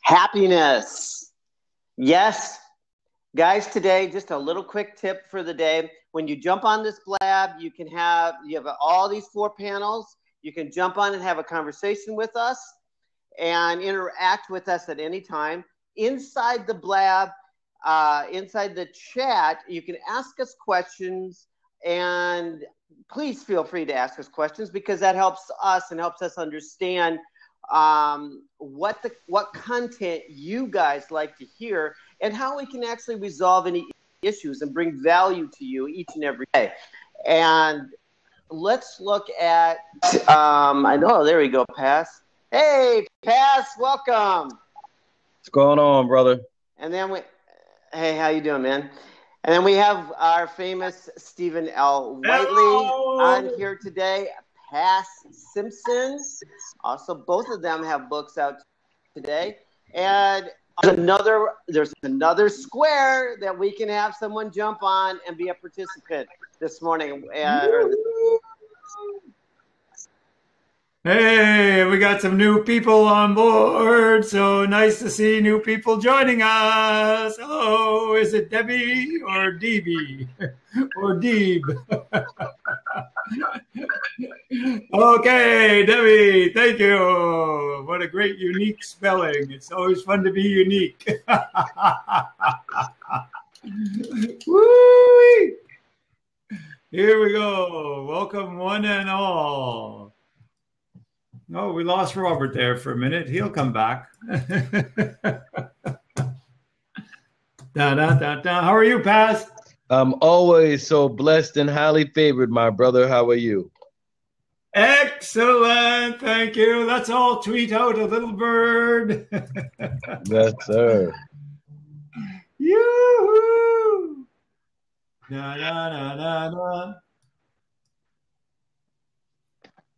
Happiness. Yes. Guys, today, just a little quick tip for the day. When you jump on this Blab, you have all these 4 panels. You can jump on and have a conversation with us and interact with us at any time. Inside the Blab, inside the chat, you can ask us questions, and please feel free to ask us questions because that helps us and helps us understand what content you guys like to hear and how we can actually resolve any issues and bring value to you each and every day. And let's look at, I know, there we go, Pass. Hey, Pass, welcome. What's going on, brother? And then hey, how you doing, man? And then we have our famous Stephen L. Whiteley on here today. Pass Simpson. Also, both of them have books out today. And there's another square that we can have someone jump on and be a participant this morning. Hey, we got some new people on board. So nice to see new people joining us. Hello, is it Debbie or Deebie or Deeb? Okay, Debbie, thank you. What a great, unique spelling. It's always fun to be unique. Woo! Here we go. Welcome, one and all. Oh, we lost Robert there for a minute. He'll come back. How are you, Paz? I'm always so blessed and highly favored, my brother. How are you? Excellent. Thank you. Let's all tweet out a little bird. Yes, sir. Yoo-hoo. Da, da, da, da, da.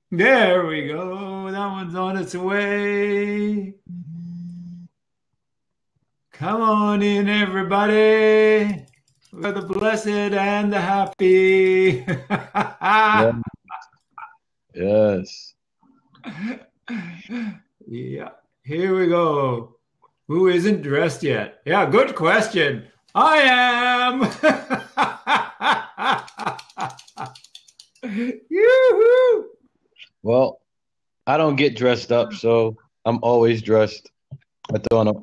There we go. That one's on its way. Come on in, everybody. We're the blessed and the happy. Yes. Yeah. Here we go. Who isn't dressed yet? Yeah, good question. I am. Yoo-hoo. Well, I don't get dressed up, so I'm always dressed. I throw on a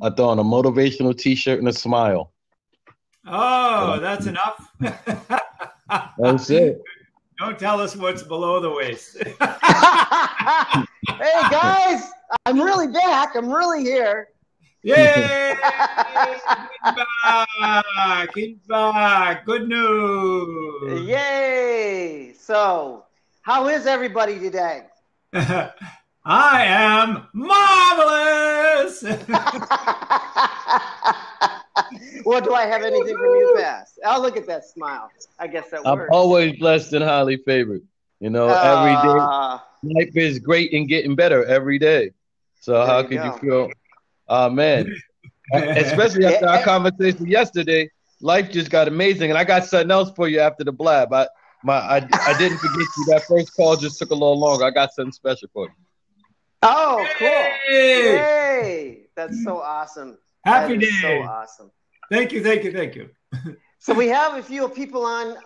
motivational T-shirt and a smile. Oh, that's enough. That's it. Don't tell us what's below the waist. Hey, guys, I'm really back. I'm really here. Yay! He's back. Good news. Yay! So, how is everybody today? I am marvelous. Well, do I have anything from you, Pass? Oh, look at that smile. I guess that works. I'm always blessed and highly favored. You know, every day life is great and getting better every day. So how could you feel? Man, especially after our conversation yesterday, life just got amazing. And I got something else for you after the Blab. I didn't forget you. That first call just took a little longer. I got something special for you. Oh, cool. Yay. That's so awesome. Happy day. So awesome. Thank you. So we have a few people on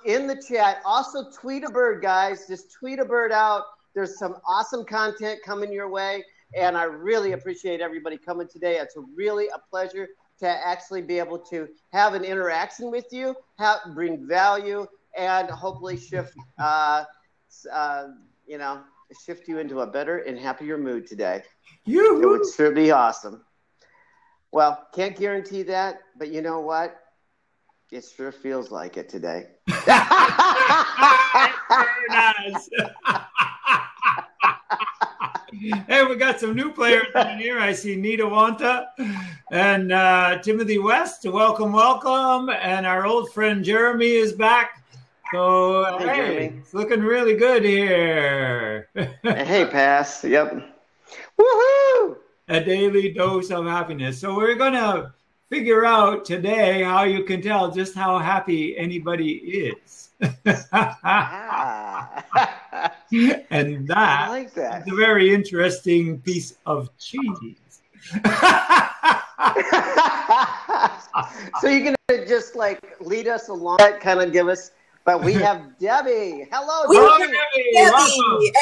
in the chat. Also, tweet a bird, guys. Just tweet a bird out. There's some awesome content coming your way, and I really appreciate everybody coming today. It's really a pleasure to actually be able to have an interaction with you, bring value, and hopefully shift you into a better and happier mood today. It would sure be awesome. Well, can't guarantee that, but you know what? It sure feels like it today. Hey, we got some new players in here. I see Nita Wanta and Timothy West. Welcome. And our old friend Jeremy is back. So, hey, it's looking really good here. Hey, Pass. Yep. Woohoo! A daily dose of happiness. So we're going to figure out today how you can tell just how happy anybody is. And that, I like that. is a very interesting piece of cheese. So you're going to just like lead us along, kind of give us, but we have Debbie. Hello, Debbie.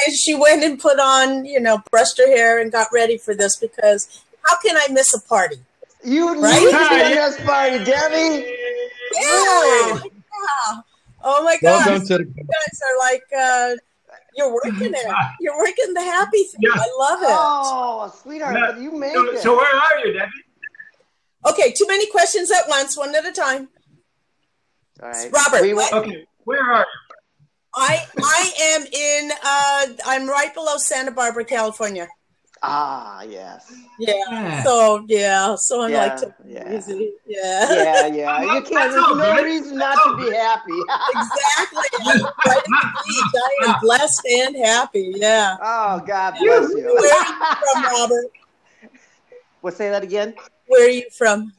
And she went and put on, brushed her hair and got ready for this because how can I miss a party? You need to be on this party, Debbie. Yeah. Really? Yeah. Oh my God. Welcome to the- You guys are like, you're working it. You're working the happy thing. Yeah. I love it. Oh, sweetheart, you made it. So where are you, Debbie? Okay, too many questions at once, one at a time. All right. Robert. Okay, where are you? I am in, I'm right below Santa Barbara, California. Ah, yes. Yeah. So I'm like, easy. Yeah. You can't. There's no reason not to be happy. Exactly. I'm right at the beach. I am blessed and happy. Yeah. Oh, God bless you. Where are you from, Robert? Well, say that again. Where are you from?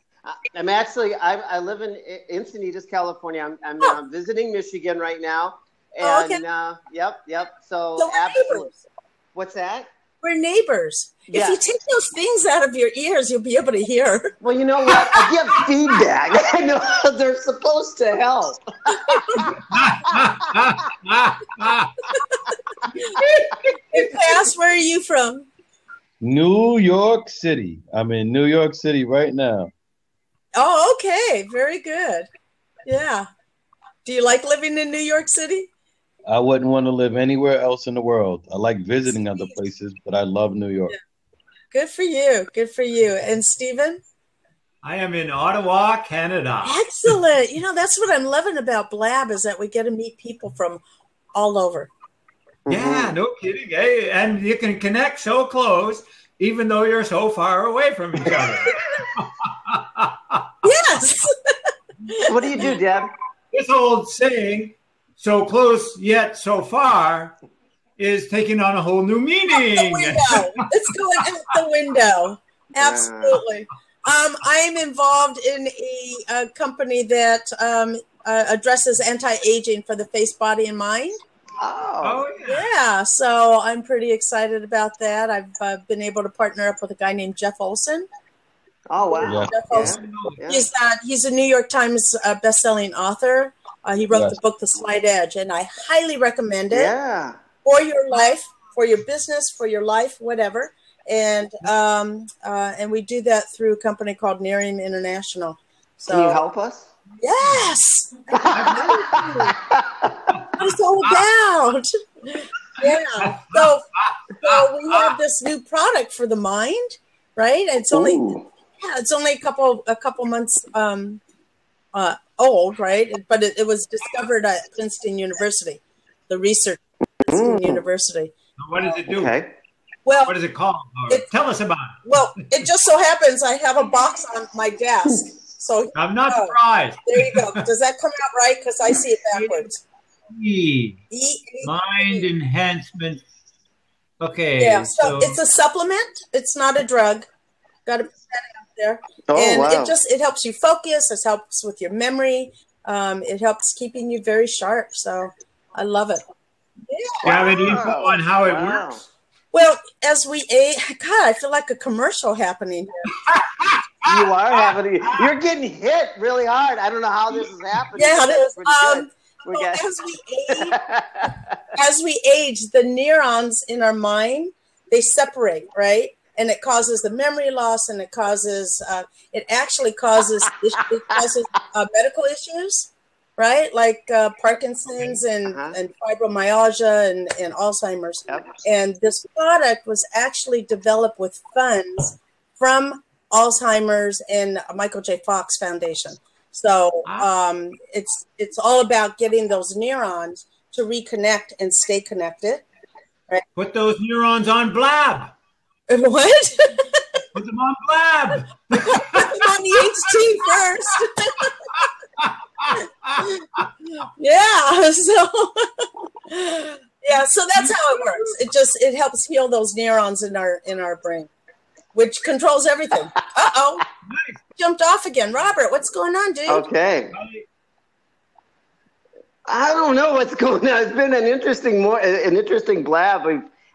I'm actually. I live in Encinitas, California. I'm visiting Michigan right now. And yep. So absolutely. What's that? We're neighbors. If you take those things out of your ears, you'll be able to hear. Well, you know what? I give feedback. I know they're supposed to help. Hey, Cass, where are you from? New York City. I'm in New York City right now. Oh, okay. Very good. Yeah. Do you like living in New York City? I wouldn't want to live anywhere else in the world. I like visiting other places, but I love New York. Yeah. Good for you. Good for you. And Stephen? I am in Ottawa, Canada. Excellent. That's what I'm loving about Blab is that we get to meet people from all over. Yeah, no kidding. Hey, and you can connect so close, even though you're so far away from each other. Yes. What do you do, Deb? This old saying, so close yet so far, is taking on a whole new meaning. It's going out the window. Absolutely. I am involved in a company that addresses anti-aging for the face, body, and mind. Oh, yeah. So I'm pretty excited about that. I've been able to partner up with a guy named Jeff Olson. Oh, wow. Jeff Olson. Yeah. He's a New York Times best-selling author. He wrote the book, The Slight Edge, and I highly recommend it. Yeah. For your life, for your business, for your life, whatever. And we do that through a company called Nerium International. So, can you help us? Yes. What it's all about. Yeah. So we have this new product for the mind, right? It's only a couple months old, right? But it was discovered at Princeton University, the research at Princeton University. What does it do? Okay. Well, what is it called? Tell us about it. Well, it just so happens I have a box on my desk. So I'm not surprised. There you go. Does that come out right? Because I see it backwards. Mind enhancement. Okay. Yeah. So it's a supplement. It's not a drug. Got to put that out there. Oh, and wow. it helps you focus. It helps with your memory. It helps keeping you very sharp. So I love it. Yeah. Do you have any info on how it works? Well, as we age, God, I feel like a commercial happening here. You are happening. You're getting hit really hard. I don't know how this is happening. Yeah, it is. Well, as we age, the neurons in our mind, they separate, right? And it causes the memory loss, and it actually causes medical issues, right? Like Parkinson's and fibromyalgia and Alzheimer's. Yep. And this product was actually developed with funds from Alzheimer's and Michael J. Fox Foundation. So it's all about getting those neurons to reconnect and stay connected. Right? Put those neurons on Blab. What? Put them on Blab. Put them on the HT first. So that's how it works. It helps heal those neurons in our brain, which controls everything. Nice. Jumped off again. Robert, what's going on, dude? Okay. I don't know what's going on. It's been an interesting blab.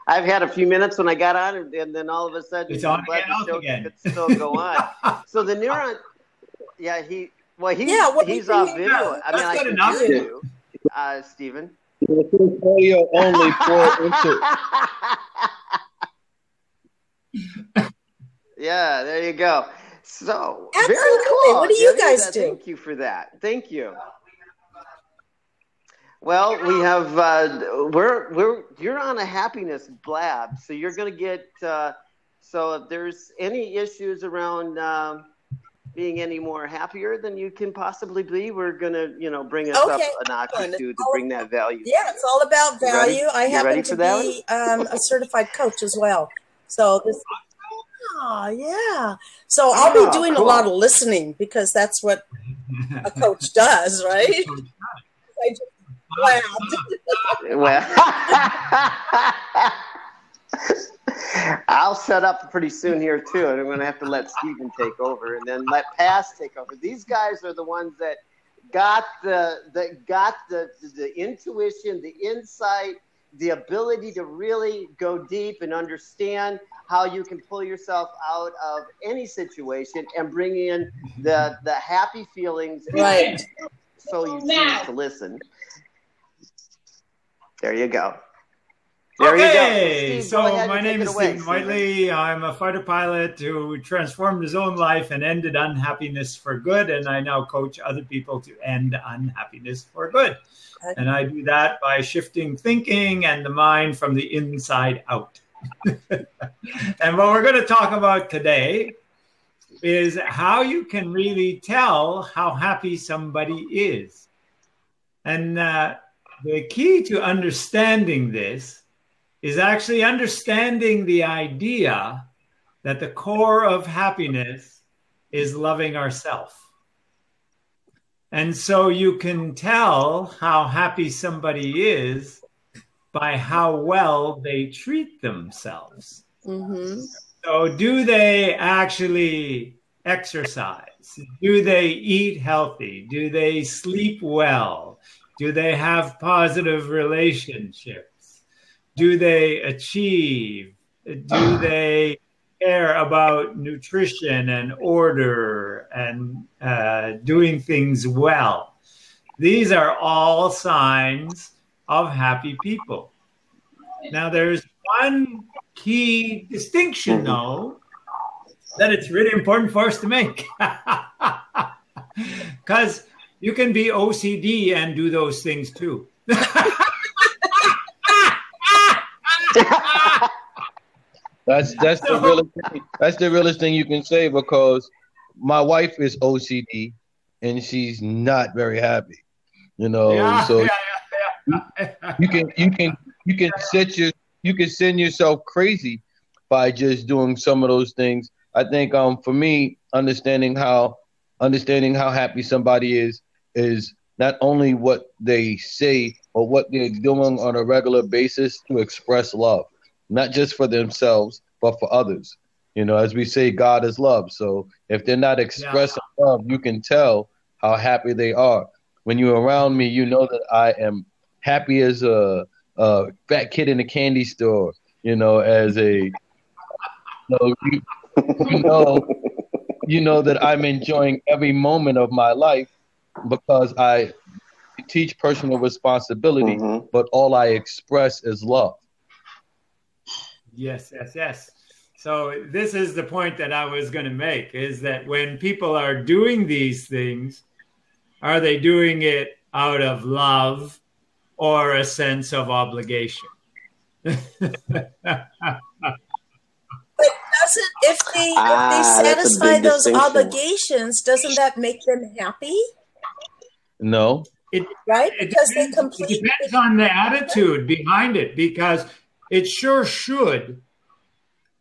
I've had a few minutes when I got on, and then all of a sudden, it's on let the show could still go on. So the neuron, he's off video. I mean, I can hear you, Stephen. Audio only for insert. Yeah, there you go. So absolutely. Very cool. What do you guys do? Thank you for that. Thank you. Well, we have you're on a happiness blab, so you're going to get. So if there's any issues around being any more happier than you can possibly be, we're going to bring us up a notch or two to bring that value. Yeah, it's all about value. I happen to be a certified coach as well. So this. Oh, yeah. So I'll be doing a lot of listening because that's what a coach does, right? I just well, I'll set up pretty soon here too, and I'm going to have to let Stephen take over, and then let Paz take over. These guys are the ones that got the intuition, the insight, the ability to really go deep and understand how you can pull yourself out of any situation and bring in the happy feelings. Right. So you choose to listen. There you go. There you go. Steve, so my name is Stephen Whiteley. I'm a fighter pilot who transformed his own life and ended unhappiness for good. And I now coach other people to end unhappiness for good. And I do that by shifting thinking and the mind from the inside out. And what we're going to talk about today is how you can really tell how happy somebody is. And the key to understanding this is actually understanding the idea that the core of happiness is loving ourselves. And so you can tell how happy somebody is by how well they treat themselves. Mm-hmm. So do they actually exercise? Do they eat healthy? Do they sleep well? Do they have positive relationships? Do they achieve? Do they care about nutrition and order and doing things well? These are all signs of happy people. Now, there's one key distinction, though, that it's really important for us to make. Because you can be OCD and do those things too. That's the realest thing you can say, because my wife is OCD and she's not very happy. So you can send yourself crazy by just doing some of those things. I think for me, understanding how happy somebody is not only what they say or what they're doing on a regular basis to express love, not just for themselves, but for others. As we say, God is love. So if they're not expressing love, you can tell how happy they are. When you're around me, you know that I am happy as a fat kid in a candy store, as a, you know that I'm enjoying every moment of my life because I teach personal responsibility, but all I express is love. Yes. So this is the point that I was going to make, is that when people are doing these things, are they doing it out of love or a sense of obligation? If they satisfy those obligations, doesn't that make them happy? No. Right? Because they complete. It depends on the attitude behind it, because it sure should.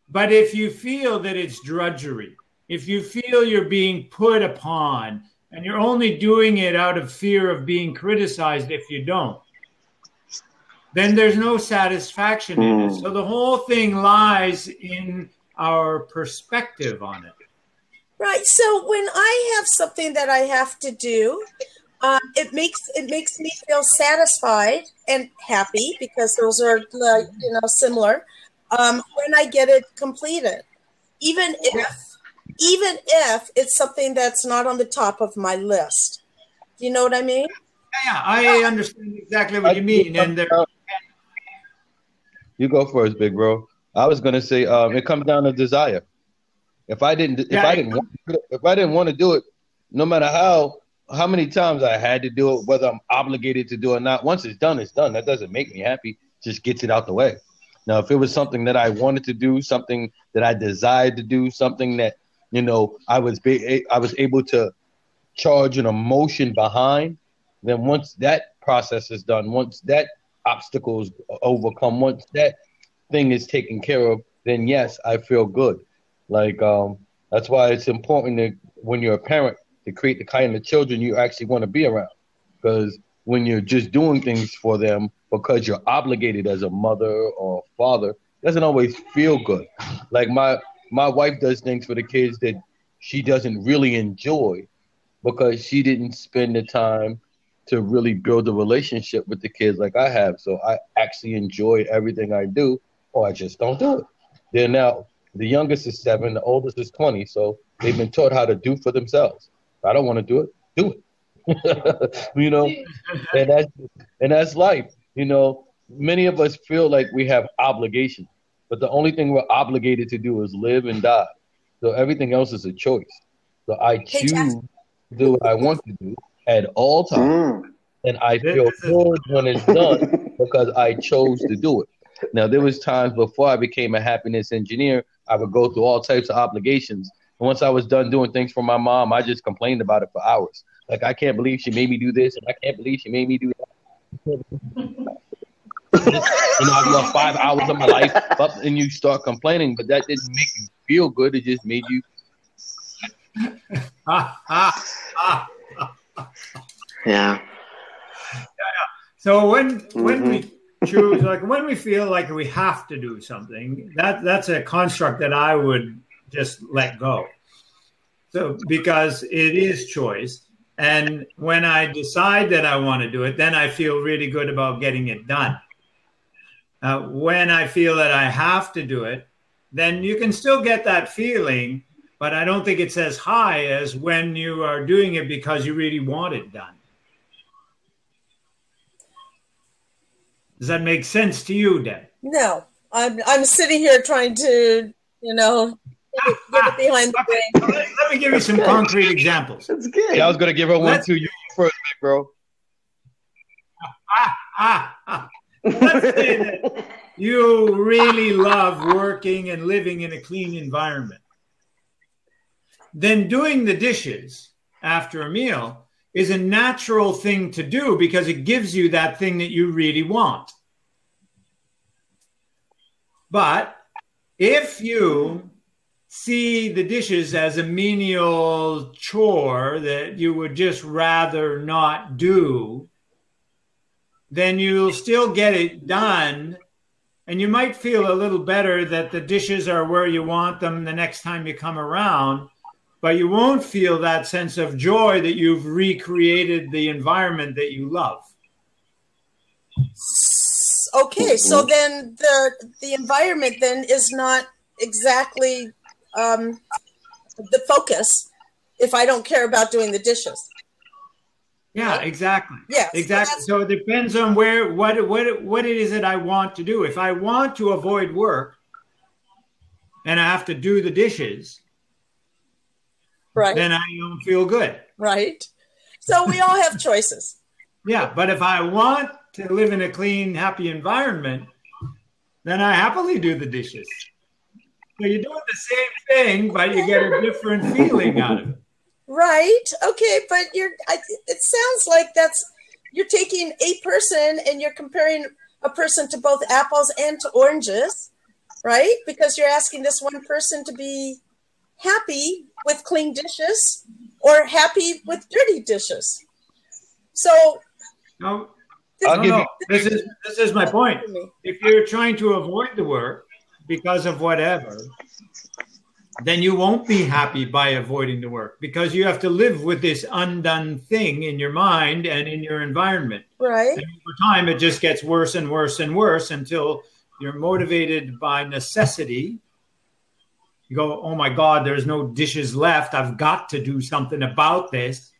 But if you feel that it's drudgery, if you feel you're being put upon, and you're only doing it out of fear of being criticized if you don't, then there's no satisfaction in it. So the whole thing lies in our perspective on it. Right. So when I have something that I have to do, It makes me feel satisfied and happy because those are similar. When I get it completed, even if it's something that's not on the top of my list, you know what I mean? Yeah, I understand exactly what you mean. And you go first, big bro. I was gonna say, it comes down to desire. If I didn't want to do it, no matter how many times I had to do it, whether I'm obligated to do it or not, once it's done, it's done. That doesn't make me happy. It just gets it out the way. Now, if it was something that I wanted to do, something that I desired to do, something that, I was able to charge an emotion behind, then once that process is done, once that obstacle is overcome, once that thing is taken care of, then yes, I feel good. Like, that's why it's important that when you're a parent, to create the kind of children you actually want to be around. Because when you're just doing things for them because you're obligated as a mother or father, it doesn't always feel good. Like my wife does things for the kids that she doesn't really enjoy because she didn't spend the time to really build a relationship with the kids like I have. So I actually enjoy everything I do, or I just don't do it. They're now, the youngest is 7, the oldest is 20. So they've been taught how to do for themselves. I don't want to do it. Do it. And that's life. Many of us feel like we have obligations, but the only thing we're obligated to do is live and die. So everything else is a choice. So I choose to do what I want to do at all times, and I feel good when it's done because I chose to do it. Now, there was times before I became a happiness engineer, I would go through all types of obligations. And once I was done doing things for my mom, I just complained about it for hours. Like, I can't believe she made me do this, and I can't believe she made me do that. I lost 5 hours of my life up, and you start complaining, but that didn't make you feel good. It just made you. Yeah. So when we choose, like when we feel like we have to do something, that's a construct that I would just let go. So because it is choice. And when I decide that I want to do it, then I feel really good about getting it done. When I feel that I have to do it, then you can still get that feeling, but I don't think it's as high as when you are doing it because you really want it done. Does that make sense to you, Deb? No, I'm sitting here trying to, get it behind the brain. Let me give you some concrete examples. That's good. Yeah, I was going to give her one too. You first, bro. Let's say that you really love working and living in a clean environment. Then doing the dishes after a meal is a natural thing to do because it gives you that thing that you really want. But if you see the dishes as a menial chore that you would just rather not do, then you'll still get it done. And you might feel a little better that the dishes are where you want them the next time you come around, but you won't feel that sense of joy that you've recreated the environment that you love. Okay, so then the environment then is not exactly the focus if I don't care about doing the dishes. Yeah, exactly. Yes, exactly. So it depends on what it is that I want to do. If I want to avoid work and I have to do the dishes, right, then I don't feel good. Right. So we all have choices. Yeah, but if I want to live in a clean, happy environment, then I happily do the dishes. So you're doing the same thing, but you get a different feeling out of it. Right. Okay. But it sounds like you're taking a person and you're comparing a person to both apples and to oranges, right? Because you're asking this one person to be happy with clean dishes or happy with dirty dishes. So no. This is my point. If you're trying to avoid the work because of whatever, then you won't be happy by avoiding the work, because you have to live with this undone thing in your mind and in your environment. Right. And over time, it just gets worse and worse and worse until you're motivated by necessity. You go, oh my God, there's no dishes left. I've got to do something about this.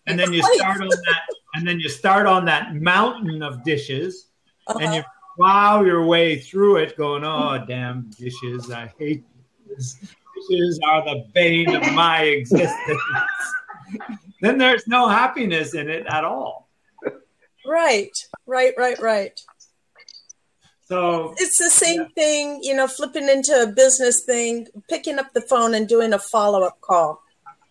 And then you start on that, and then you start on that mountain of dishes, and you plow your way through it going, oh, damn dishes. I hate this. Dishes are the bane of my existence. Then there's no happiness in it at all. Right. So it's the same thing, flipping into a business thing, picking up the phone and doing a follow-up call,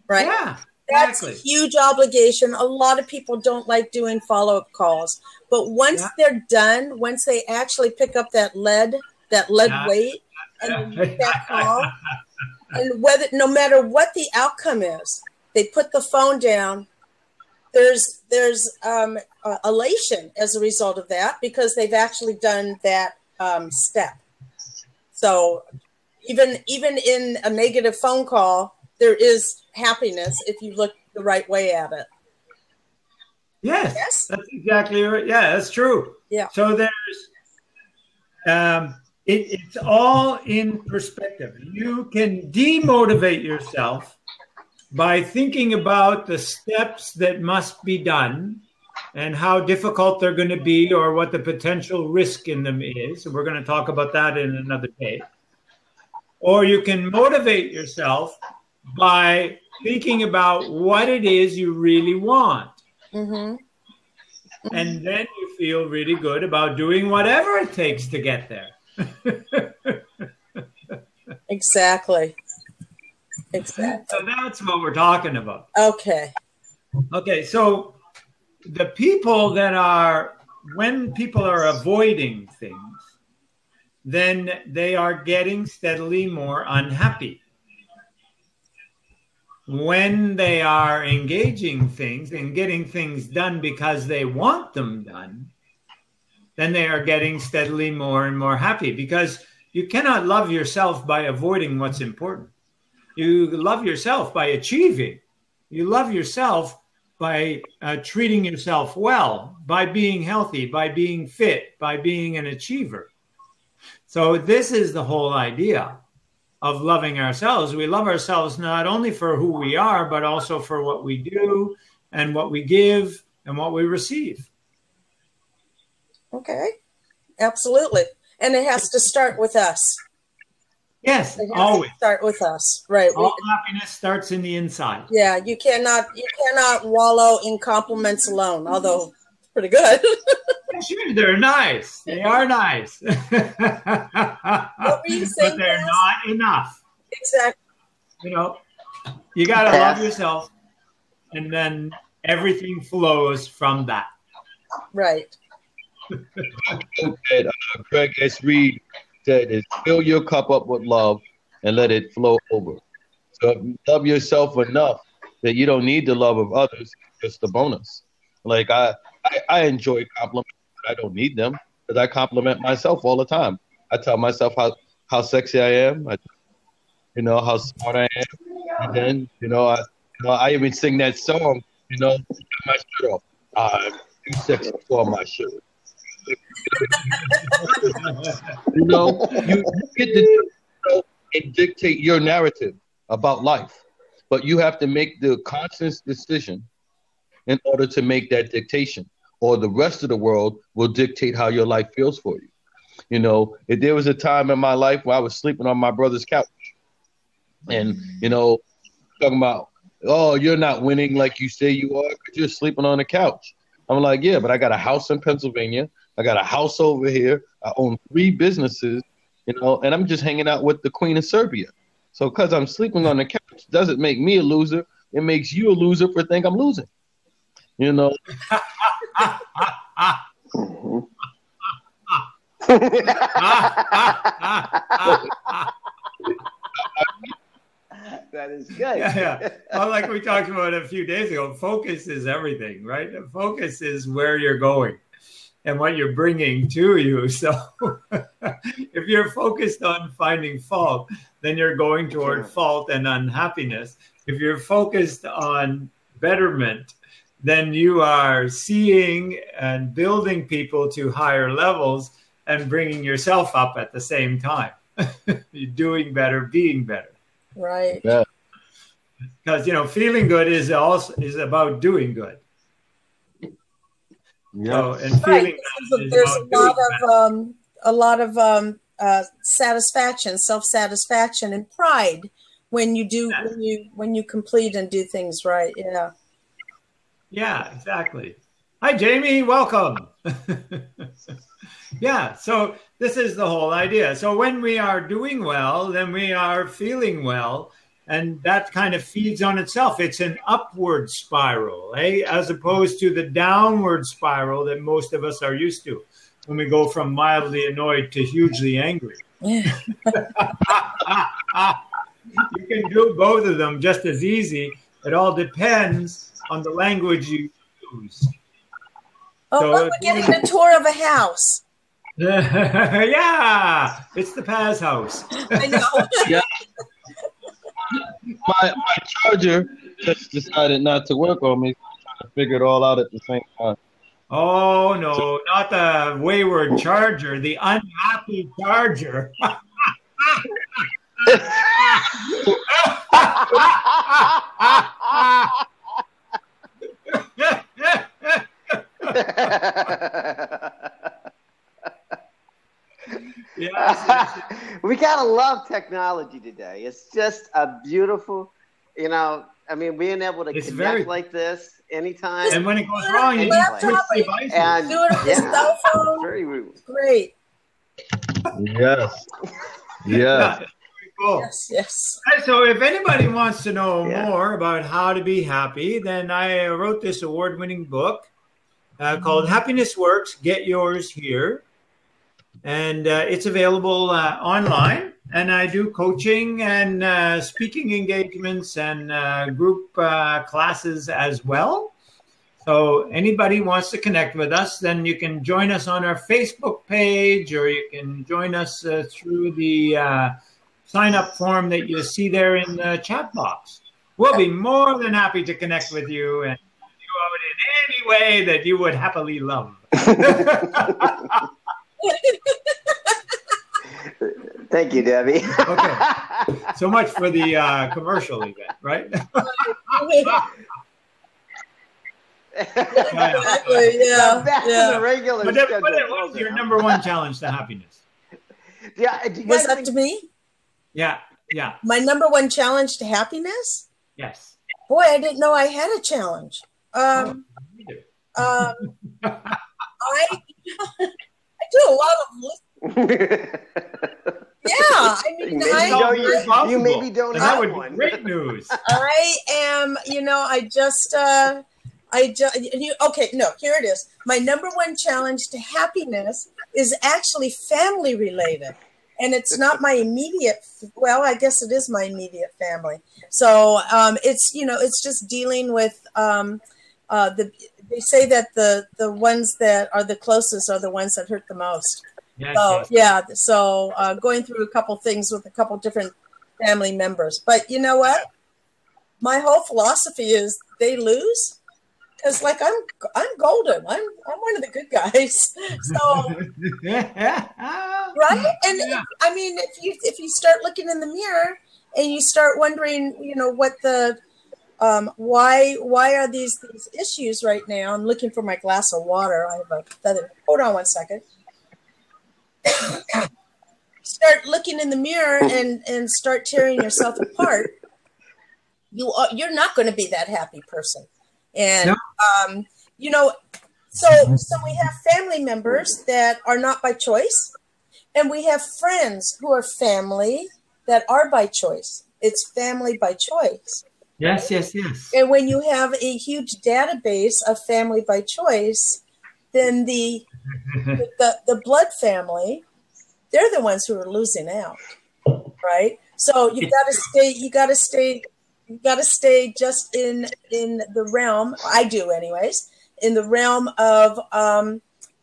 right? Yeah, exactly. That's a huge obligation. A lot of people don't like doing follow-up calls, but once they're done, once they actually pick up that lead weight and make that call, and no matter what the outcome is, they put the phone down. There's elation as a result of that, because they've actually done that step. So even in a negative phone call, there is happiness if you look the right way at it. Yes, that's exactly right. Yeah, that's true. Yeah. So there's it's all in perspective. You can demotivate yourself by thinking about the steps that must be done and how difficult they're going to be, or what the potential risk in them is. And we're going to talk about that in another day. Or you can motivate yourself by thinking about what it is you really want. Mm-hmm. And then you feel really good about doing whatever it takes to get there. Exactly. So that's what we're talking about. Okay. So the people when people are avoiding things, then they are getting steadily more unhappy. When they are engaging things and getting things done because they want them done, then they are getting steadily more and more happy, because you cannot love yourself by avoiding what's important. You love yourself by achieving. You love yourself by treating yourself well, by being healthy, by being fit, by being an achiever. So this is the whole idea of loving ourselves. We love ourselves not only for who we are, but also for what we do and what we give and what we receive. Okay, absolutely. And it has to start with us. Yes, always start with us, right? All happiness starts in the inside. Yeah, you cannot wallow in compliments alone, although it's pretty good. Sure, they're nice. They are nice. What were you saying? But they're not enough. Exactly. You got to love yourself, and then everything flows from that. Right. Craig S. Reed said is fill your cup up with love and let it flow over. So if you love yourself enough that you don't need the love of others, it's just a bonus. Like I enjoy compliments, but I don't need them, because I compliment myself all the time. I tell myself how sexy I am, how smart I am, and then I even sing that song, my shirt off. I'm too sexy for my shirt. You get to and dictate your narrative about life, but you have to make the conscious decision in order to make that dictation, or the rest of the world will dictate how your life feels for you. If there was a time in my life where I was sleeping on my brother's couch, and talking about, oh, you're not winning like you say you are because you're sleeping on the couch. I'm like, yeah, but I got a house in Pennsylvania. I got a house over here. I own 3 businesses, and I'm just hanging out with the Queen of Serbia. So because I'm sleeping on the couch doesn't make me a loser. It makes you a loser for thinking I'm losing. That is good. Yeah. Well, like we talked about a few days ago, focus is everything, right? Focus is where you're going. and what you're bringing to you. So if you're focused on finding fault, then you're going toward fault and unhappiness. If you're focused on betterment, then you are seeing and building people to higher levels and bringing yourself up at the same time. You're doing better, being better. Right. Yeah. Because, feeling good is about doing good. Yeah. So, and feeling right. There's a lot of satisfaction, self-satisfaction, and pride when you do when you complete and do things right. Yeah. Yeah, exactly. Hi, Jamie. Welcome. Yeah. So this is the whole idea. So when we are doing well, then we are feeling well. And that kind of feeds on itself. It's an upward spiral, as opposed to the downward spiral that most of us are used to when we go from mildly annoyed to hugely angry. You can do both of them just as easy. It all depends on the language you use. Oh, so, we're getting a tour of a house. Yeah, it's the Paz house. I know. Yeah. My charger just decided not to work on me. So I'm trying to figure it all out at the same time. Oh, no, not the wayward charger, the unhappy charger. Yes. We gotta love technology today. It's just a beautiful, being able to connect like this anytime. And when it goes wrong, you need switch devices. And do it on your cell phone. Very rude. Great. Yes. Yes. Cool. Yes. So if anybody wants to know more about how to be happy, then I wrote this award-winning book called Happiness Works, Get Yours Here. And it's available online. And I do coaching and speaking engagements and group classes as well. So anybody wants to connect with us, then you can join us on our Facebook page, or you can join us through the sign-up form that you see there in the chat box. We'll be more than happy to connect with you and help you out in any way that you would happily love. Thank you, Debbie. Okay. So much for the commercial event, right? Exactly. Yeah. Back to the regular schedule. What is your number one challenge to happiness? Yeah. Was that to me? Yeah. Yeah. My number one challenge to happiness? Yes. Boy, I didn't know I had a challenge. I do a lot of listening. Yeah, you maybe don't have one. one. Great news. I am, okay, no, here it is. My number one challenge to happiness is actually family related. And it's not my immediate, well, I guess it is my immediate family. So it's just dealing with they say that the ones that are the closest are the ones that hurt the most. Yes, So going through a couple things with a couple different family members. But you know what? My whole philosophy is they lose. Because I'm golden. I'm one of the good guys. So right? And I mean, if you start looking in the mirror and you start wondering, what the why are these issues right now? I'm looking for my glass of water. I have a feather. Hold on one second. Start looking in the mirror and start tearing yourself apart. You're not going to be that happy person. And, so we have family members that are not by choice, and we have friends who are family that are by choice. It's family by choice. Yes. And when you have a huge database of family by choice, then the blood family, they're the ones who are losing out, right? So you got to stay just in the realm, I do anyways, in the realm of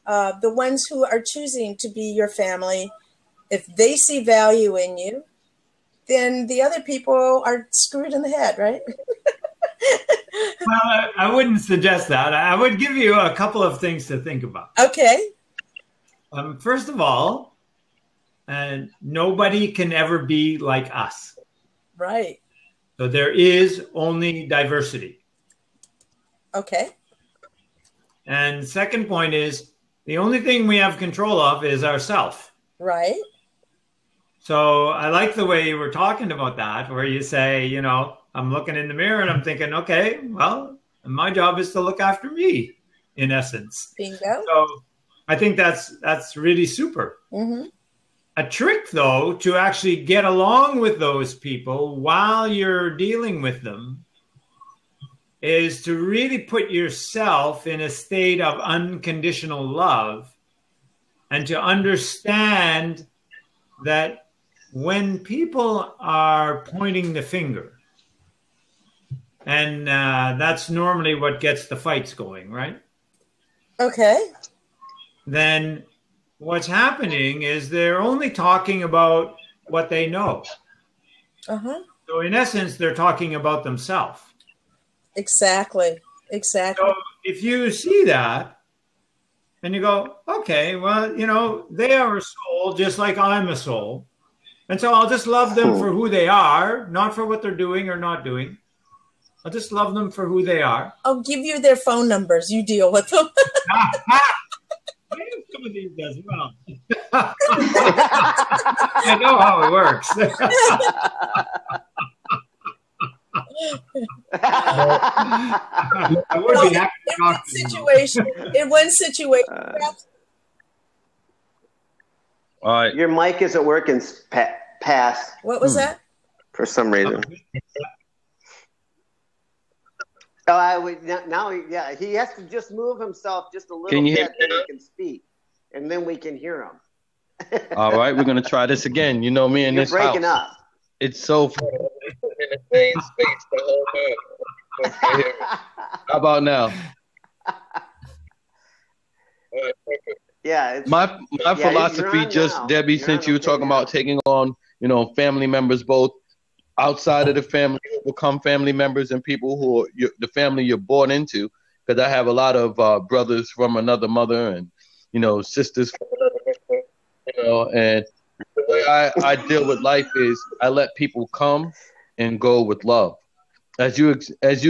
the ones who are choosing to be your family, if they see value in you, then the other people are screwed in the head, right? Well, I wouldn't suggest that. I would give you a couple of things to think about. Okay. First of all, nobody can ever be like us. Right. So there is only diversity. Okay. And second point is, the only thing we have control of is ourself. Right. So I like the way you were talking about that, where you say, you know, I'm looking in the mirror and I'm thinking, okay, well, my job is to look after me, in essence. Bingo. So I think that's really super. Mm-hmm. A trick, though, to actually get along with those people while you're dealing with them is to really put yourself in a state of unconditional love and to understand that when people are pointing the finger, and that's normally what gets the fights going, right? Okay. Then what's happening is they're only talking about what they know. Uh-huh. So in essence, they're talking about themselves. Exactly. Exactly. So if you see that and you go, okay, well, you know, they are a soul just like I'm a soul. And so I'll just love them for who they are, not for what they're doing or not doing. I'll just love them for who they are. I'll give you their phone numbers. You deal with them. I have some of these as well. I know how it works. I would be happy to talk to you. In one situation. All right. Your mic isn't working, Pass. What was that? For some reason. Yeah, he has to just move himself just a little bit so he can speak, and then we can hear him. All right, we're gonna try this again. You know me and this breaking house. Up. It's so fun. In the same space the whole time. How about now? Yeah. My philosophy, just now. Debbie, since you were talking about taking on, you know, family members, both outside of the family, become family members, and people who are the family you're born into. Because I have a lot of brothers from another mother, and you know, sisters from another mother, you know. And the way I deal with life is I let people come and go with love. As you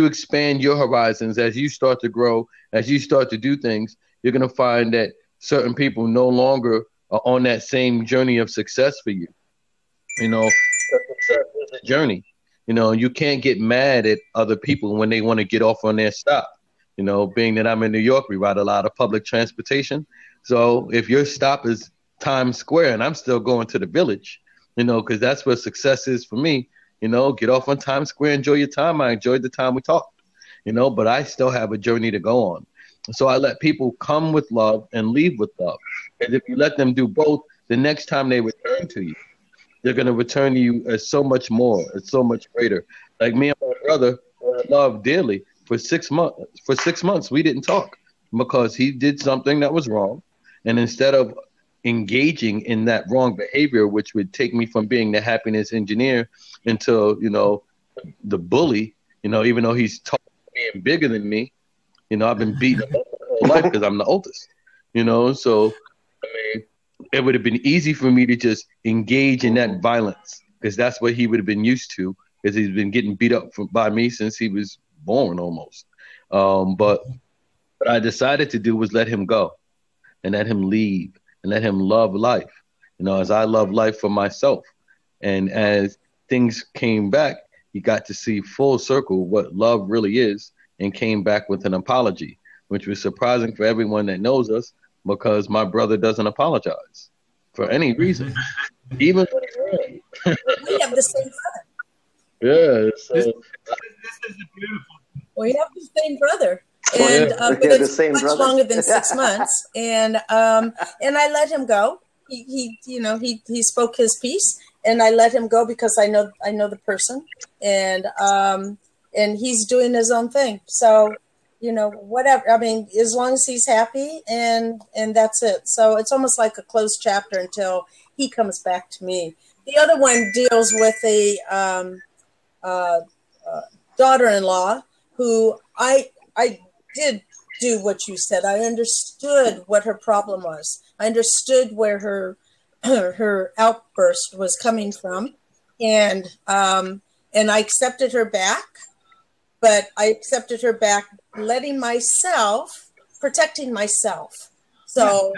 expand your horizons, as you start to grow, as you start to do things, you're gonna find that certain people no longer are on that same journey of success for you. You know, success is a journey. You know, you can't get mad at other people when they want to get off on their stop. You know, being that I'm in New York, we ride a lot of public transportation. So if your stop is Times Square and I'm still going to the Village, you know, because that's where success is for me, you know, get off on Times Square, enjoy your time. I enjoyed the time we talked, you know, but I still have a journey to go on. So I let people come with love and leave with love. And if you let them do both, the next time they return to you, they're going to return to you as so much more, as so much greater. Like me and my brother loved dearly. For 6 months, we didn't talk because he did something that was wrong. And instead of engaging in that wrong behavior, which would take me from being the happiness engineer into, you know, the bully, you know, even though he's taller and bigger than me, you know, I've been beaten up my whole life because I'm the oldest, you know. So, I mean, it would have been easy for me to just engage in that violence because that's what he would have been used to, because he's been getting beat up by me since he was born almost. But what I decided to do was let him go and let him leave and let him love life, you know, as I love life for myself. And as things came back, he got to see full circle what love really is and came back with an apology, which was surprising for everyone that knows us because my brother doesn't apologize for any reason, even when he's wrong. We have the same brother. Yeah. So, this is beautiful. We have the same brother. And but it's much longer than 6 months. And I let him go. He spoke his piece, and I let him go because I know the person, and he's doing his own thing. So you know, whatever. I mean, as long as he's happy, and that's it. So it's almost like a closed chapter until he comes back to me. The other one deals with a daughter-in-law who I did do what you said. I understood what her problem was. I understood where her outburst was coming from, and I accepted her back. But I accepted her back, protecting myself. So,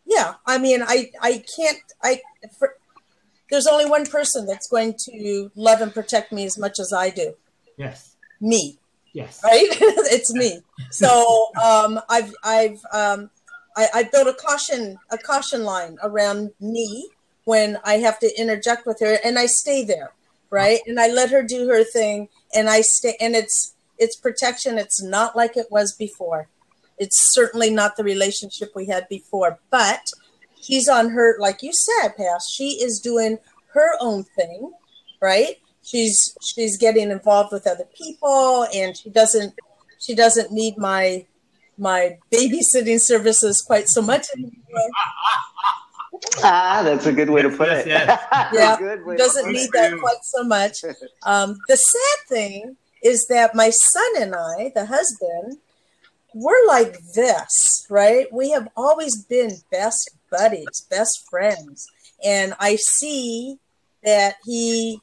yeah, I mean, there's only one person that's going to love and protect me as much as I do. Yes. Me. Yes. Right? It's me. So, I built a caution line around me when I have to interject with her, and I stay there. Right. And I let her do her thing, and I stay, and it's protection. It's not like it was before. It's certainly not the relationship we had before, but she's on her, like you said, Pass, she is doing her own thing, right? She's getting involved with other people, and she doesn't need my babysitting services quite so much anymore. That's a good way to put it. Yeah, doesn't need that quite so much. The sad thing is that my son and I, the husband, we're like this, right? We have always been best buddies, best friends. And I see that he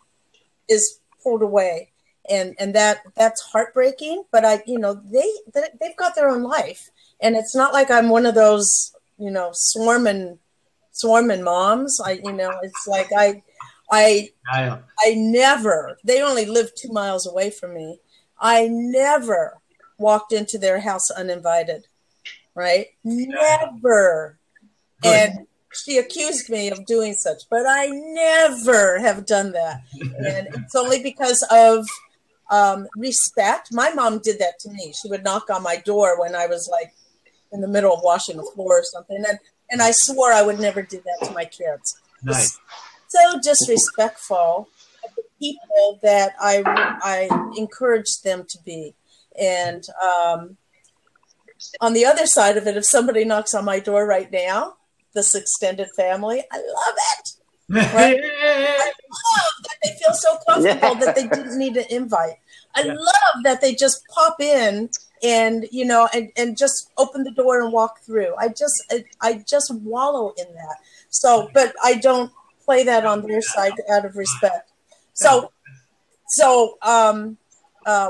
is pulled away, and that's heartbreaking. But they've got their own life, and it's not like I'm one of those, swarming moms. It's like I never, they only live 2 miles away from me. I never walked into their house uninvited, right? Never. Good. And she accused me of doing such, but I never have done that. And it's only because of respect. My mom did that to me. She would knock on my door when I was like in the middle of washing the floor or something. And I swore I would never do that to my kids. Nice. So disrespectful of the people that I encouraged them to be. And on the other side of it, if somebody knocks on my door right now, this extended family, I love it. Right? I love that they feel so comfortable that they didn't need an invite. I love that they just pop in and and just open the door and walk through. I just wallow in that. So, but I don't play that on their side out of respect. So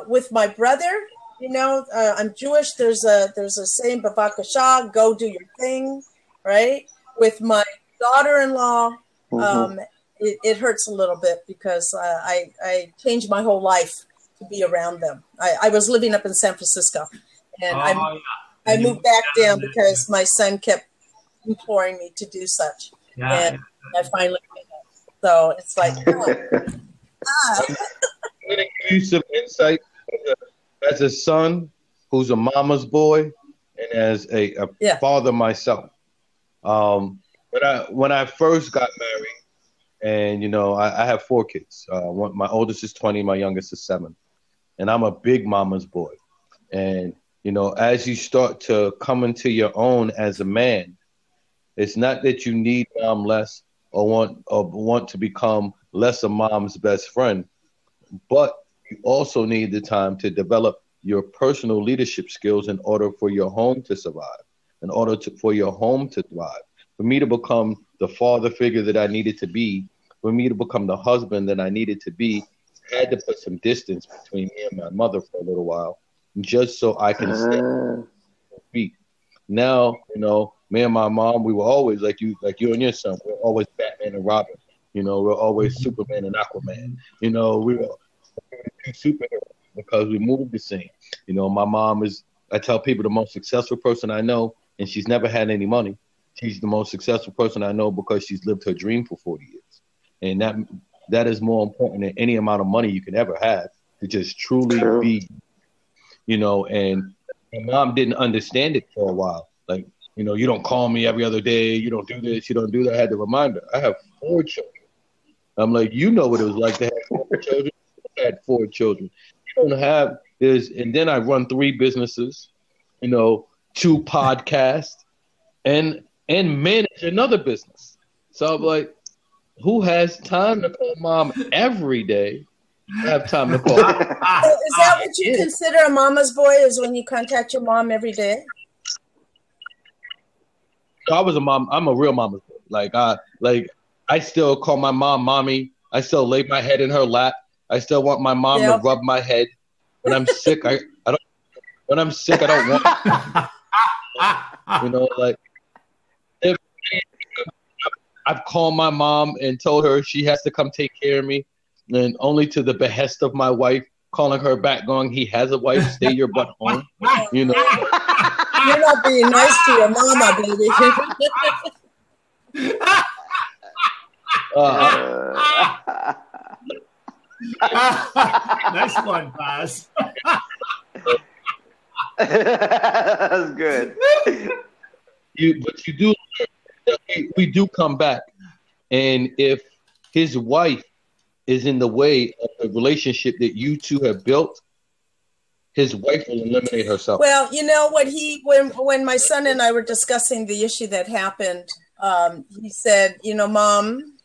with my brother, I'm Jewish. There's a saying, "Bavakasha, go do your thing," right? With my daughter-in-law, it hurts a little bit because I changed my whole life to be around them. I was living up in San Francisco, and I moved back down because my son kept imploring me to do such, and I finally did it. So it's like, I'm going to give you some insight as a son who's a mama's boy and as a father myself. When I first got married, and I have 4 kids. My oldest is 20, my youngest is 7, and I'm a big mama's boy. And as you start to come into your own as a man, it's not that you need mom less or want to become less of mom's best friend, but you also need the time to develop your personal leadership skills in order for your home to survive, for your home to thrive. For me to become the father figure that I needed to be, for me to become the husband that I needed to be, I had to put some distance between me and my mother for a little while, just so I can stand on my feet. Now, me and my mom, we were always like you and your son. We're always Batman and Robin. We're always Superman and Aquaman. We were two superheroes because we moved the same. My mom is, I tell people, the most successful person I know, and she's never had any money. She's the most successful person I know because she's lived her dream for 40 years. And that is more important than any amount of money you can ever have, to just truly be, and my mom didn't understand it for a while. Like, you don't call me every other day. You don't do this. You don't do that. I had to remind her. I have 4 children. I'm like, what it was like to have 4 children? I had 4 children. You don't have and then I run 3 businesses, 2 podcasts, and manage another business. So I'm like, who has time to call mom every day? I have time to call. So is that what you consider a mama's boy? Is when you contact your mom every day? I was a mom. I'm a real mama's boy. I still call my mom mommy. I still lay my head in her lap. I still want my mom to rub my head. When I'm sick, I don't. When I'm sick, I don't want. If I've called my mom and told her she has to come take care of me, and only to the behest of my wife, calling her back, going, "He has a wife. Stay your butt home." You're not being nice to your mama, baby. Nice one, Baz. That's good. We do come back, and if his wife is in the way of the relationship that you two have built, his wife will eliminate herself. Well, you know what when my son and I were discussing the issue that happened, he said, Mom,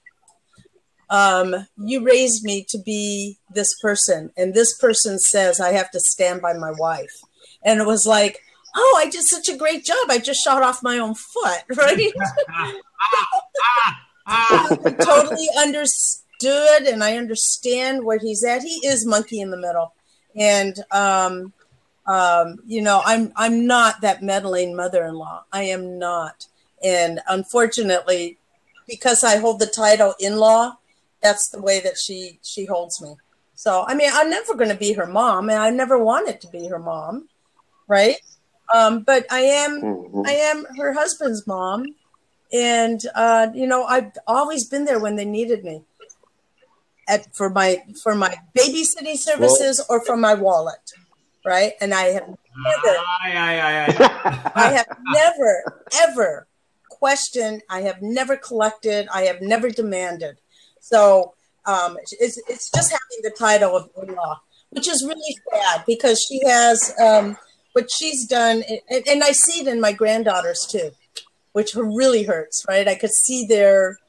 you raised me to be this person, and this person says I have to stand by my wife. And it was like, oh, I did such a great job. I just shot off my own foot, right? I totally understood, and I understand where he's at. He is monkey in the middle. And, I'm not that meddling mother-in-law. I am not. And unfortunately, because I hold the title in-law, that's the way that she holds me. So, I mean, I'm never going to be her mom, and I never wanted to be her mom, right? But I am her husband's mom, and I've always been there when they needed me, for my babysitting services or for my wallet, right? And I have never ever questioned. I have never collected. I have never demanded. So it's just having the title of in-law, which is really sad because she has what she's done, and I see it in my granddaughters too, which really hurts, right? I could see they're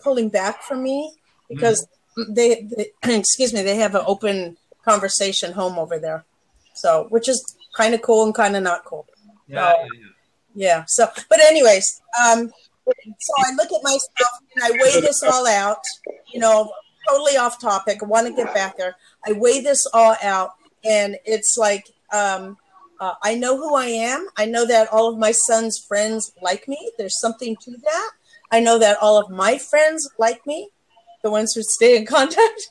pulling back from me because they they have an open conversation home over there, so which is kind of cool and kind of not cool. Yeah. So, but anyways, so I look at myself and I weigh this all out. Totally off topic. I want to get back there. I weigh this all out, and it's like. I know who I am. I know that all of my son's friends like me. There's something to that. I know that all of my friends like me, the ones who stay in contact.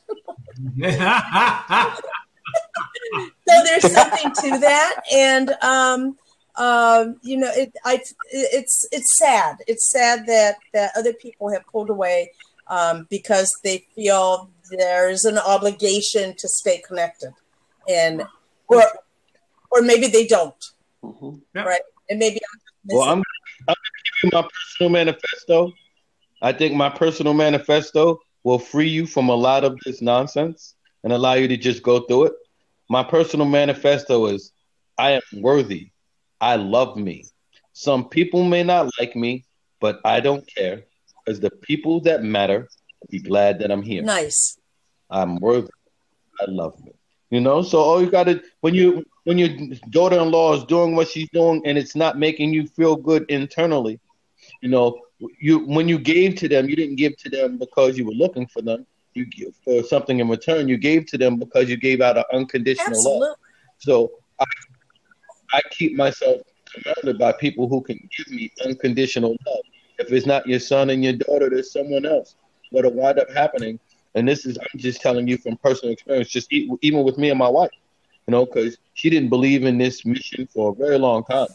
So there's something to that, and it's sad. It's sad that other people have pulled away because they feel there's an obligation to stay connected, and or maybe they don't, right? And maybe I'm going to give you my personal manifesto. I think my personal manifesto will free you from a lot of this nonsense and allow you to just go through it. My personal manifesto is, I am worthy. I love me. Some people may not like me, but I don't care, because the people that matter will be glad that I'm here. Nice. I'm worthy. I love me. So all you got to, when your daughter-in-law is doing what she's doing and it's not making you feel good internally, when you gave to them, you didn't give to them because you were looking for them. You give for something in return. You gave to them because you gave out an unconditional love. So I keep myself surrounded by people who can give me unconditional love. If it's not your son and your daughter, there's someone else. What'll wind up happening, and I'm just telling you from personal experience, just even with me and my wife, because she didn't believe in this mission for a very long time.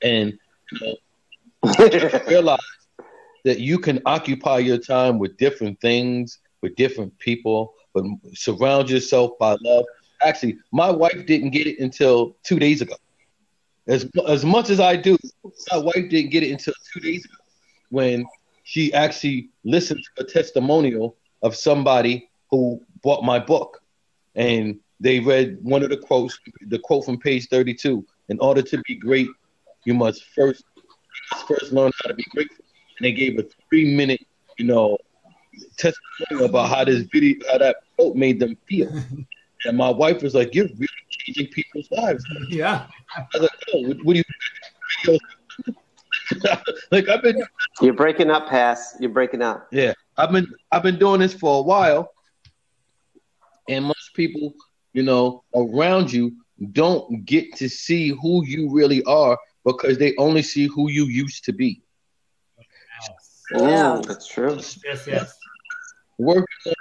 And, realize that you can occupy your time with different things, with different people, but surround yourself by love. Actually, my wife didn't get it until 2 days ago. As much as I do, my wife didn't get it until 2 days ago when she actually listened to a testimonial of somebody who bought my book. And they read one of the quotes, the quote from page 32. In order to be great, you must first learn how to be grateful. And they gave a 3-minute, testimony about how that quote made them feel. And my wife was like, "You're really changing people's lives." Yeah. I was like, "Oh, what do you?" Like I've been. You're breaking up, Pass. You're breaking up. Yeah, I've been doing this for a while, and most people, around you don't get to see who you really are because they only see who you used to be. Yeah, that's true. Yes. Working on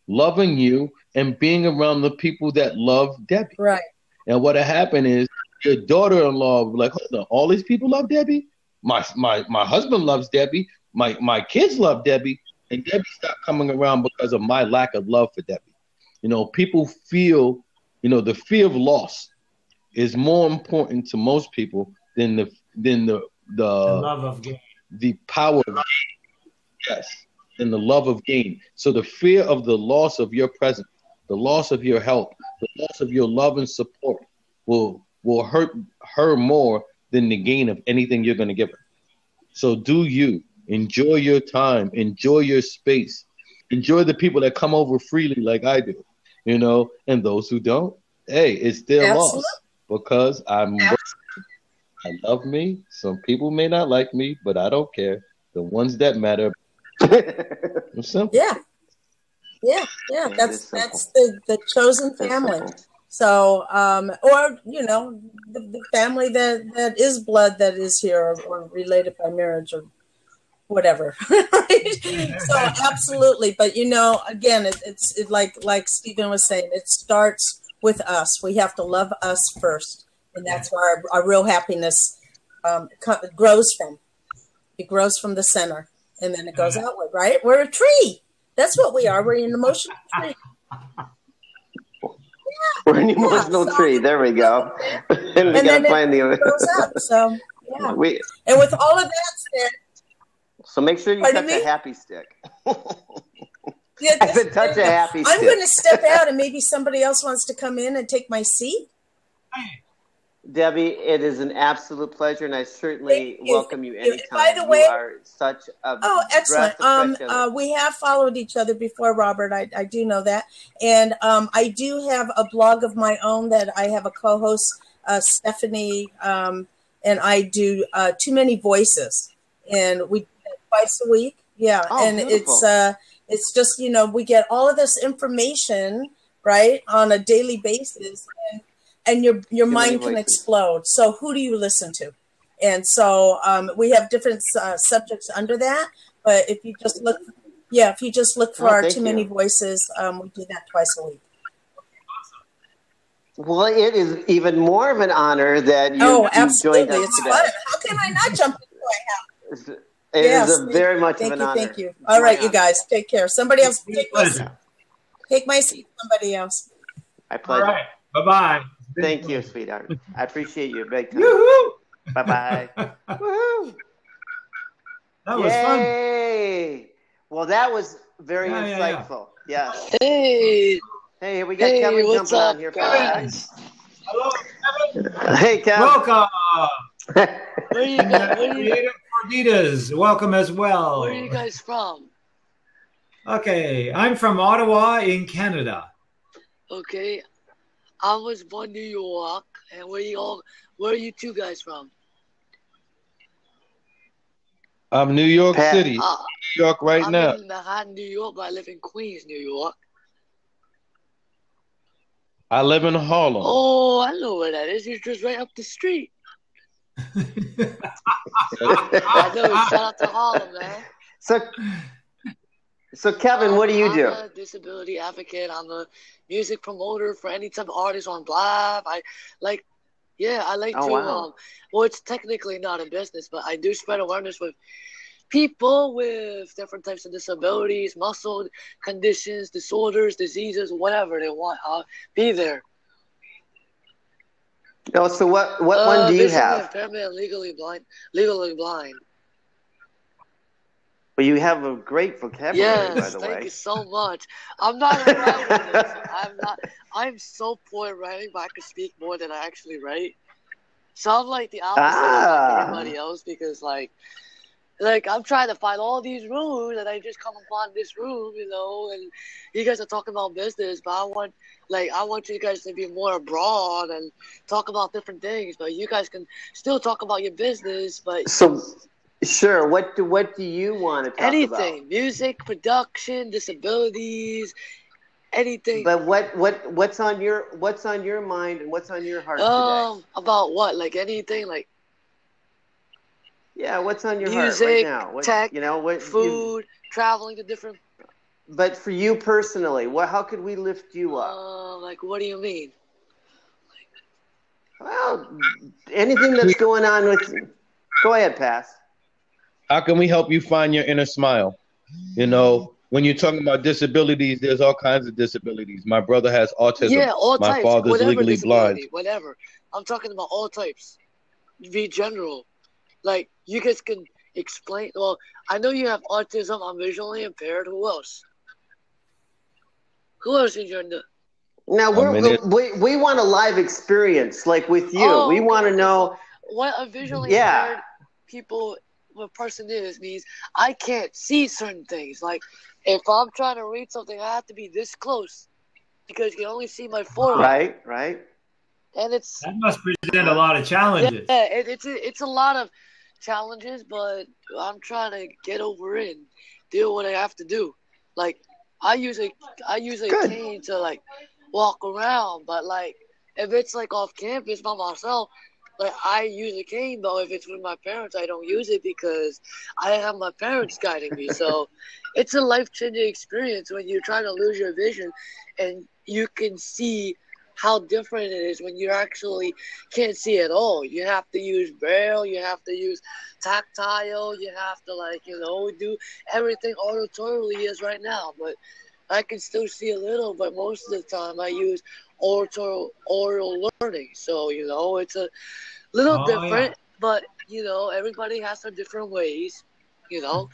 loving you and being around the people that love Debbie. Right. And what happened is your daughter-in-law was like, hold on, all these people love Debbie? My husband loves Debbie. My kids love Debbie. And Debbie stopped coming around because of my lack of love for Debbie. People feel, the fear of loss is more important to most people than the love of gain. The power of gain. Yes. And the love of gain. So the fear of the loss of your presence, the loss of your health, the loss of your love and support will hurt her more than the gain of anything you're going to give her. So do you enjoy your time, enjoy your space, enjoy the people that come over freely like I do, and those who don't, hey, it's their loss because I love me. Some people may not like me, but I don't care. The ones that matter. Simple. Yeah. That's the chosen family. So, or the family that is blood that is here or related by marriage or whatever. So absolutely, but again, it's like Stephen was saying, it starts with us. We have to love us first, and that's where our real happiness grows from. It grows from the center. And then it goes outward, right? We're a tree. That's what we are. We're an emotional tree. We're an emotional tree. There we go. And we got to find the other. Goes up. So, yeah. And with all of that said. So make sure you touch a happy stick. Yeah, I said touch a happy stick. I'm going to step out and maybe somebody else wants to come in and take my seat. Debbie, it is an absolute pleasure, and I certainly welcome you anytime. By the way, you are such a excellent. We have followed each other before, Robert. I do know that, and I do have a blog of my own that I have a co-host, Stephanie, and I do Too Many Voices, and we do that twice a week. Yeah, and beautiful. It's just we get all of this information right on a daily basis. And your mind can explode. So who do you listen to? And so we have different subjects under that. But if you just look for our Too Many Voices, we do that twice a week. Well, it is even more of an honor that you joined us today. Fun. How can I not jump into my house? It is very much of an honor. Thank you. All right, you guys, take care. Somebody else take my seat. Somebody else. My pleasure. All right. Bye-bye. Thank you, sweetheart. I appreciate you big time. Woo-hoo! Bye-bye. Woo-hoo! That was fun. Well, that was very insightful. Yeah. Hey, we got Kevin jumping on here. Guys? Hello, Kevin. Hey, Kevin. Welcome. Where are you guys? Creative Corditas, welcome as well. Where are you guys from? Okay, I'm from Ottawa in Canada. Okay. I was born in New York, and where are you two guys from? I'm New York City, New York now. I'm in Manhattan, New York, but I live in Queens, New York. I live in Harlem. Oh, I know where that is. It's just right up the street. I know. Shout out to Harlem, man. So Kevin, what do you do? I'm a disability advocate. I'm a music promoter for any type of artist on Blab. I like to. Wow. Well, it's technically not a business, but I do spread awareness with people with different types of disabilities, muscle conditions, disorders, diseases, whatever they want. I'll be there. Oh, so what one do you have? Impairment, legally blind. Well, you have a great vocabulary, by the way. Thank you so much. I'm not a writer. I'm so poor at writing, but I can speak more than I actually write. So I'm like the opposite of everybody else because like I'm trying to find all these rooms and I just come upon this room, and you guys are talking about business, but I want you guys to be more abroad and talk about different things, but you guys can still talk about your business, but sure. What do you want to talk about? Anything. Music, production, disabilities, anything. But what's on your mind and what's on your heart today? About what? Like anything, like yeah, what's on your music, heart right now? Tech, food, traveling to different. But for you personally, how could we lift you up? Like what do you mean? Well, anything that's going on with. Go ahead, Pass. How can we help you find your inner smile? When you're talking about disabilities, there's all kinds of disabilities. My brother has autism. Yeah, all My types. father's Whatever legally blind. Whatever. I'm talking about all types. Be general. Like, you guys can explain. Well, I know you have autism. I'm visually impaired. Who else? Who else is your... Now, we want a live experience, like with you. We want to know... What a visually impaired person is means I can't see certain things. Like, if I'm trying to read something, I have to be this close because you can only see my forehead. Right. And that must present a lot of challenges. Yeah, it's a lot of challenges, but I'm trying to get over it and do what I have to do. Like, I use a cane to like walk around, but like if it's like off campus by myself, like I use a cane. But if it's with my parents, I don't use it because I have my parents guiding me. So it's a life-changing experience when you try to lose your vision, and you can see how different it is when you actually can't see at all. You have to use Braille, you have to use tactile, you have to do everything auditorily as right now. But I can still see a little, but most of the time I use oral learning. So, it's a little different, but, everybody has their different ways, Well,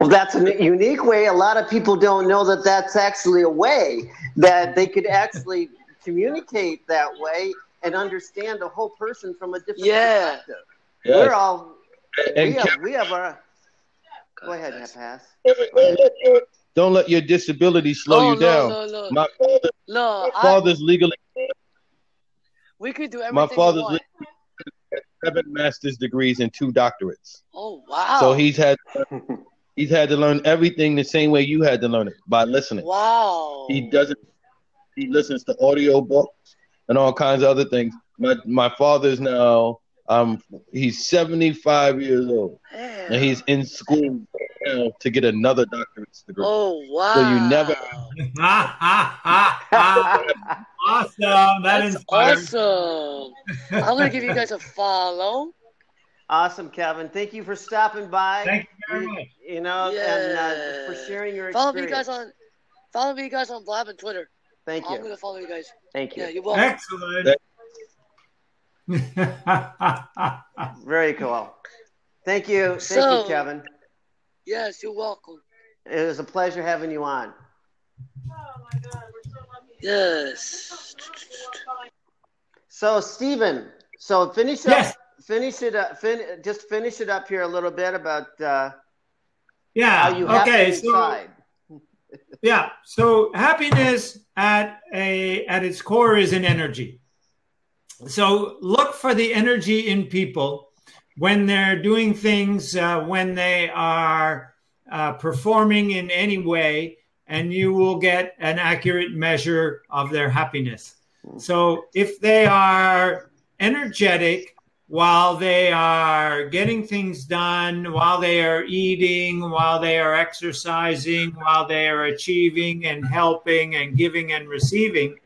that's a unique way. A lot of people don't know that that's actually a way that they could actually communicate that way and understand a whole person from a different perspective. Yeah. We're all we have our. Go ahead, Pass. Don't let your disability slow you down. No. My father's legally. We could do everything. My father's legally 7 master's degrees and 2 doctorates. Oh wow! So he's had to learn everything the same way you had to learn it, by listening. Wow. He listens to audio books and all kinds of other things. My father's now he's 75 years old. Damn. And he's in school now to get another doctorate's degree. Oh wow. So you never Awesome. That's awesome. I'm gonna give you guys a follow. Awesome, Kevin. Thank you for stopping by. Thank you very much. And for sharing your experience. Follow me guys on Blab and Twitter. Thank you. I'm gonna follow you guys. Thank you. Yeah, you're welcome. Excellent. Very cool. Thank you. Thank you, Kevin. Yes, you're welcome. It was a pleasure having you on. Oh my God, we're so lucky. Yes. So, Stephen, finish it up here a little bit about how you have inside. Yeah. So happiness at its core is an energy. So look for the energy in people when they're doing things, when they are performing in any way, and you will get an accurate measure of their happiness. So if they are energetic while they are getting things done, while they are eating, while they are exercising, while they are achieving and helping and giving and receiving,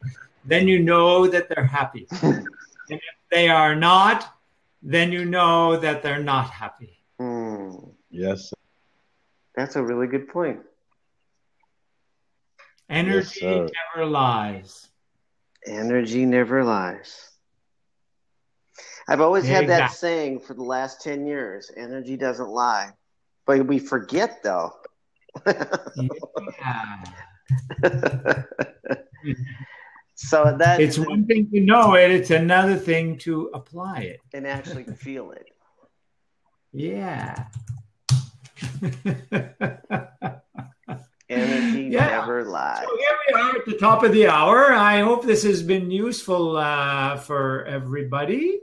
then you know that they're happy. And if they are not, then you know that they're not happy. Yes. That's a really good point. Energy never lies. Energy never lies. I've always had that saying for the last 10 years. Energy doesn't lie. But we forget, though. Yeah. So that it's one thing to know it, it's another thing to apply it. And actually feel it. Yeah. Energy never lies. So here we are at the top of the hour. I hope this has been useful for everybody.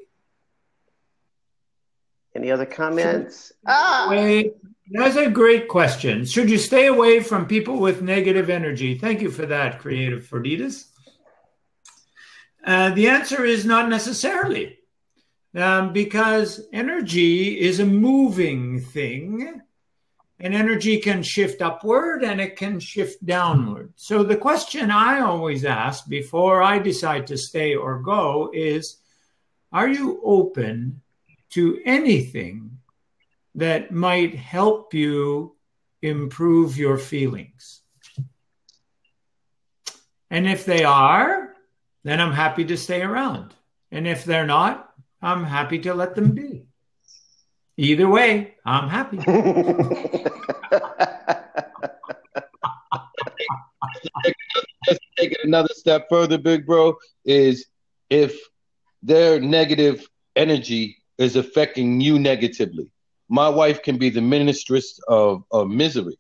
Any other comments? That's a great question. Should you stay away from people with negative energy? Thank you for that, Creative Ferditas. The answer is not necessarily, because energy is a moving thing, and energy can shift upward and it can shift downward. So the question I always ask before I decide to stay or go is, are you open to anything that might help you improve your feelings? And if they are, then I'm happy to stay around. And if they're not, I'm happy to let them be. Either way, I'm happy. Just take it another step further, big bro, is if their negative energy is affecting you negatively. My wife can be the ministress of misery,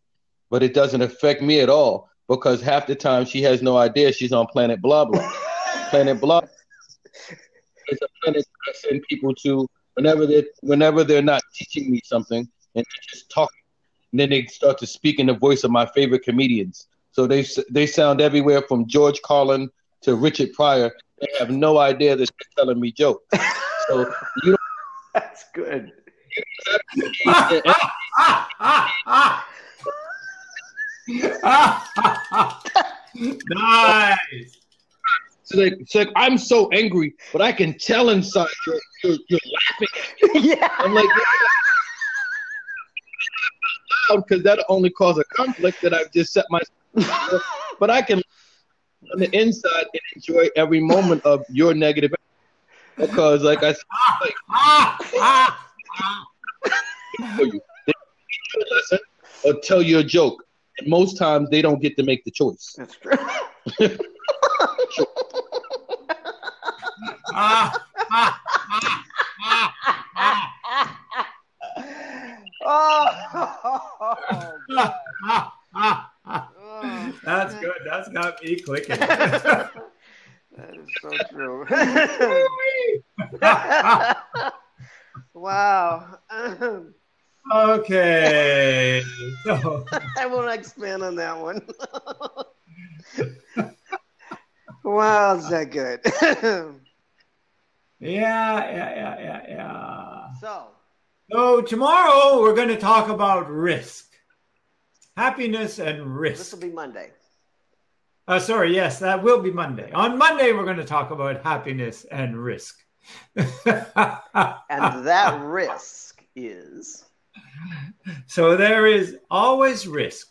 but it doesn't affect me at all because half the time she has no idea she's on planet blah blah. Planet blah is a planet I send people to whenever they're not teaching me something and they're just talking. And then they start to speak in the voice of my favorite comedians. So they sound everywhere from George Carlin to Richard Pryor. They have no idea that they're telling me jokes. So you don't. That's good. Nice. It's like I'm so angry, but I can tell inside you're laughing at me. Yeah. I'm like, because that'll only cause a conflict that I've just set myself. But I can on the inside and enjoy every moment of your negative energy. Because like I said, for you, they teach you a lesson or tell you a joke. And most times they don't get to make the choice. That's true. That's good. That's got me clicking. That is so true. Wow. Okay. So. I won't expand on that one. Wow, is that good? Yeah. So tomorrow we're going to talk about risk, happiness, and risk. This will be Monday. Yes, that will be Monday. On Monday, we're going to talk about happiness and risk. And that risk is? So there is always risk.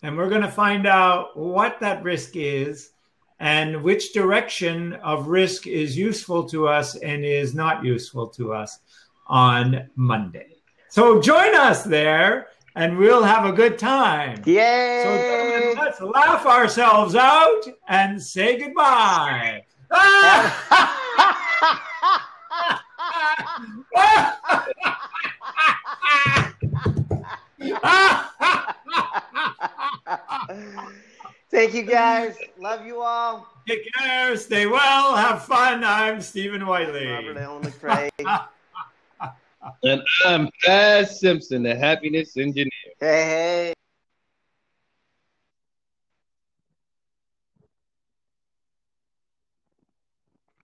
And we're going to find out what that risk is and which direction of risk is useful to us and is not useful to us on Monday. So join us there and we'll have a good time. Yay! So gentlemen, let's laugh ourselves out and say goodbye. Thank you, guys. Love you all. Take care. Stay well. Have fun. I'm Stephen Whiteley. Robert Allen McCrae. And I'm Paz Simpson, the happiness engineer. Hey.